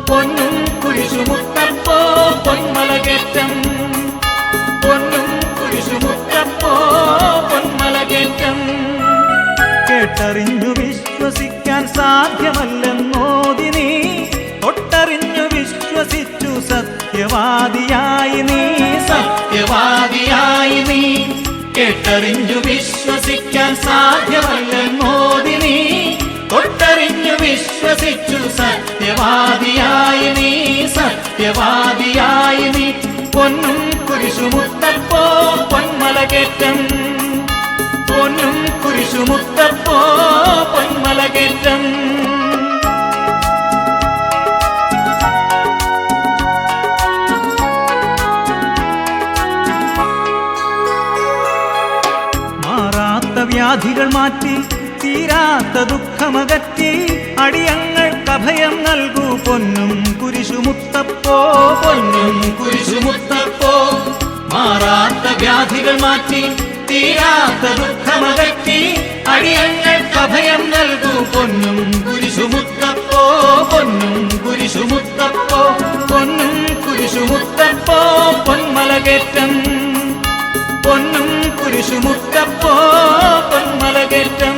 പൊന്നും കുരിശുമുത്തപ്പോ പൊന്മലകേറ്റം, പൊന്നും കുരിശുമുത്തപ്പോ പൊന്മലകേറ്റം. കേട്ടറിഞ്ഞു വിശ്വസിക്കാൻ സാധ്യമല്ലെന്നോതി നീ, തൊട്ടറിഞ്ഞു വിശ്വസിച്ചു സത്യവാദിയായി നീ, സത്യവാദിയായി നീ. കേട്ടറിഞ്ഞു വിശ്വസിക്കാൻ സാധ്യമല്ലെന്നോതി നീ, തൊട്ടറിഞ്ഞു വിശ്വസിച്ചു സത്യവാദിയായി നീ, സത്യവാദിയായി നീ. പൊന്നും കുരിശുമുത്തപ്പോ പൊന്മലകേറ്റം, പൊന്നും കുരിശുമുത്തപ്പോ പൊന്മലകേറ്റം. മാറാത്ത വ്യാധികൾ മാറ്റി, തീരാത്ത ദുഃഖമകറ്റി, അടിയങ്ങൾക്ക് അഭയം നൽകൂ പൊന്നും കുരിശുമുത്തപ്പോ, പൊന്നും കുരിശുമുത്തപ്പോ. മാറാത്ത വ്യാധികൾ മാറ്റി, തീരാത്ത ദുഃഖമകറ്റി, അടിയങ്ങൾക്ക് അഭയം നൽകൂ പൊന്നും കുരിശുമുത്തപ്പോ, പൊന്നും കുരിശുമുത്തപ്പോ. പൊന്നും കുരിശുമുത്തപ്പോ പൊന്മലകേറ്റം, പൊന്നും കുരിശുമുത്തപ്പോ പൊന്മലകേറ്റം.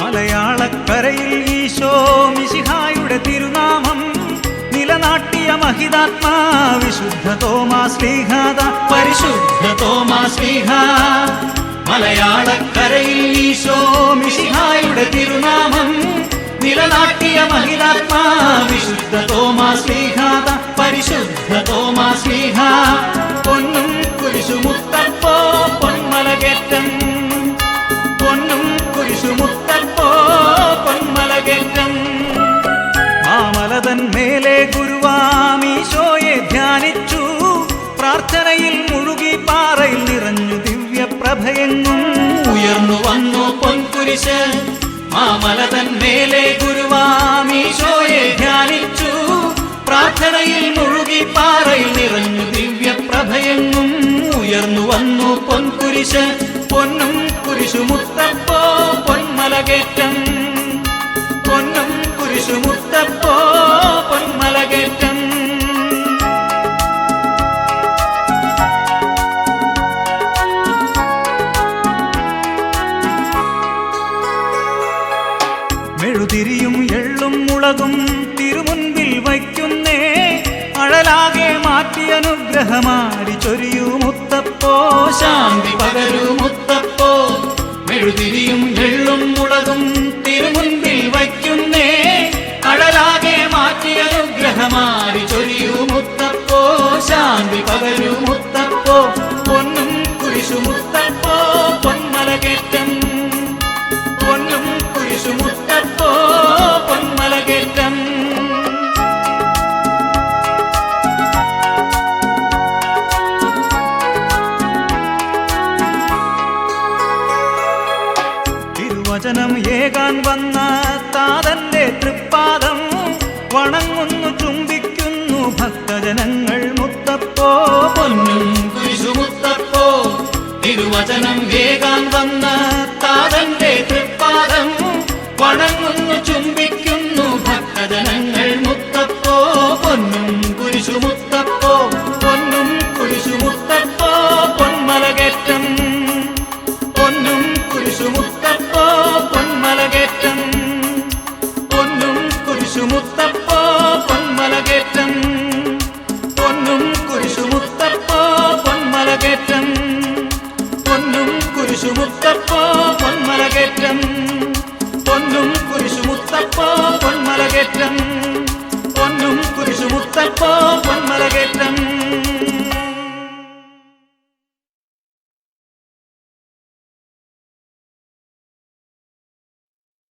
മലയാളക്കരയിൽ ഈശോ മിശിഹായുടെ തിരുനാമം നിലനാട്ടിയ മഹിതാത്മാ വിശുദ്ധ തോമാശ്ലീഹാദ, പരിശുദ്ധ തോമാശ്ലീഹ. മലയാളക്കരയിൽ ഈശോ മിശിഹായുടെ തിരുനാമം നിലനാട്ടിയ മഹിതാത്മാ വിശുദ്ധ തോമാശ്ലീഹാദ, പരിശുദ്ധ തോമാശ്ലീഹ. പൊന്നും കുരിശുമുത്തപ്പോ പൊന്മലകേറ്റം, പൊന്നും കുരിശുമുത്തപ്പോ പൊന്മലകേറ്റം. മാമലതൻ മേലെ ഗുരുവാമീശോയെ ധ്യാനിച്ചു, പ്രാർത്ഥനയിൽ മുഴുകി പാറയിൽ നിറഞ്ഞു ദിവ്യപ്രഭയെങ്ങും ഉയർന്നു വന്നു പൊൻകുരിശ്. മാമലതൻ മേലെ ഗുരുവാമീശോയെ ധ്യാനിച്ചു, പ്രാർത്ഥനയിൽ മുഴുകി പാറയിൽ നിറഞ്ഞു ദിവ്യപ്രഭയെങ്ങും ഉയർന്നു വന്നു പൊൻകുരിശ്. പൊന്നും കുരിശുമുത്തപ്പോ പൊന്മലകേറ്റം, പൊന്നും കുരിശുമുത്തപ്പോ പൊന്മലകേറ്റം. മെഴുതിരിയും എള്ളും മുളകും തിരുമുൻപിൽ വയ്ക്കുന്നേ, അഴലാകെ മാറ്റി അനുഗ്രഹമാരി ചൊരിയൂ മുത്തപ്പോ, ശാന്തി പകരൂ മുത്തപ്പോ. മെഴുതിരിയും എള്ളും മുളകും തിരുമുൻപിൽ വയ്ക്കുന്നേ, അഴലാകെ മാറ്റി അനുഗ്രഹമാരി ചൊരിയൂ മുത്തപ്പോ, ശാന്തി പകരൂ മുത്തപ്പോ. പൊന്നും കുരിശുമുത്തപ്പോ പൊന്മലകേറ്റം, പൊന്നും കുരിശുമുത്തപ്പോ പൊന്മലകേറ്റം. തിരുവചനം ഏകാൻ വന്ന താതന്റെ തൃപ്പാദം വണങ്ങുന്നു ചുംബിക്കുന്നു ഭക്തജനങ്ങൾ മുത്തപ്പോ, പൊന്നും കുരിശുമുത്തപ്പോ. തിരുവചനം ഏകാൻ വന്ന താതന്റെ തൃപ്പാദം വണങ്ങുന്നു